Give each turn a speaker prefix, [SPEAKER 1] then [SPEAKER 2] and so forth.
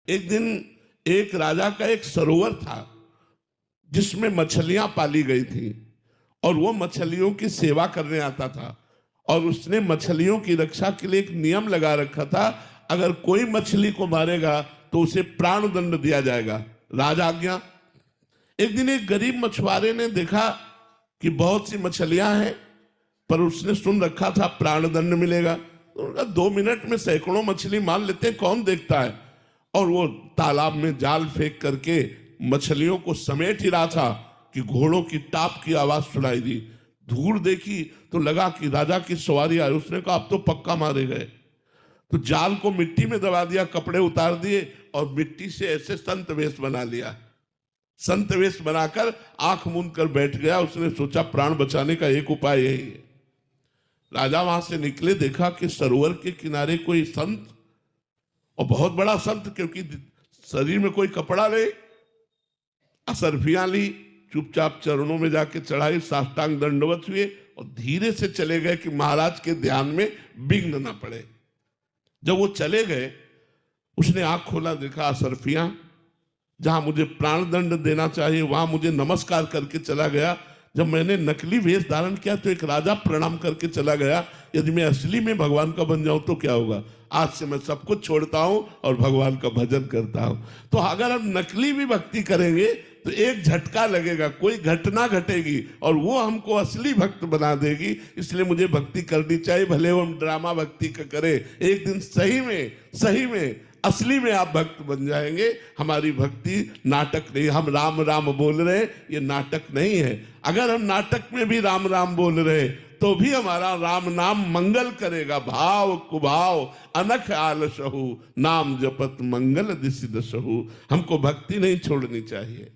[SPEAKER 1] एक दिन एक राजा का एक सरोवर था जिसमें मछलियां पाली गई थी और वो मछलियों की सेवा करने आता था। और उसने मछलियों की रक्षा के लिए एक नियम लगा रखा था, अगर कोई मछली को मारेगा तो उसे प्राण दंड दिया जाएगा। राजा आज्ञा। एक दिन एक गरीब मछुआरे ने देखा कि बहुत सी मछलियां हैं, पर उसने सुन रखा था प्राण दंड मिलेगा, तो 2 मिनट में सैकड़ों मछली मार लेते हैं, कौन देखता है। और वो तालाब में जाल फेंक करके मछलियों को समेट ही रहा था कि घोड़ों की टाप की आवाज सुनाई दी। धूल देखी तो लगा कि राजा की सवारी आई। उसने कहा अब तो पक्का मारे गए। तो जाल को मिट्टी में दबा दिया, कपड़े उतार दिए और मिट्टी से ऐसे संत वेश बना लिया। संत वेश बनाकर आंख मूंद कर बैठ गया। उसने सोचा प्राण बचाने का एक उपाय यही है। राजा वहां से निकले, देखा कि सरोवर के किनारे कोई संत, और बहुत बड़ा संत, क्योंकि शरीर में कोई कपड़ा नहीं, असरफियां ली, चुपचाप चरणों में जाके चढ़ाई, साष्टांग दंडवत हुए और धीरे से चले गए कि महाराज के ध्यान में विघ्न न पड़े। जब वो चले गए, उसने आंख खोला, देखा असरफियां जहां मुझे प्राण दंड देना चाहिए वहां मुझे नमस्कार करके चला गया। जब मैंने नकली वेश धारण किया तो एक राजा प्रणाम करके चला गया। यदि मैं असली में भगवान का बन जाऊं तो क्या होगा। आज से मैं सब कुछ छोड़ता हूं और भगवान का भजन करता हूं। तो अगर हम नकली भी भक्ति करेंगे तो एक झटका लगेगा, कोई घटना घटेगी और वो हमको असली भक्त बना देगी। इसलिए मुझे भक्ति करनी चाहिए, भले वो हम ड्रामा भक्ति का करें, एक दिन सही में असली में आप भक्त बन जाएंगे। हमारी भक्ति नाटक नहीं, हम राम राम बोल रहे हैं, ये नाटक नहीं है। अगर हम नाटक में भी राम राम बोल रहे तो भी हमारा राम नाम मंगल करेगा। भाव कुभाव अनख आलसहु, नाम जपत मंगल दिसि दसहु। हमको भक्ति नहीं छोड़नी चाहिए।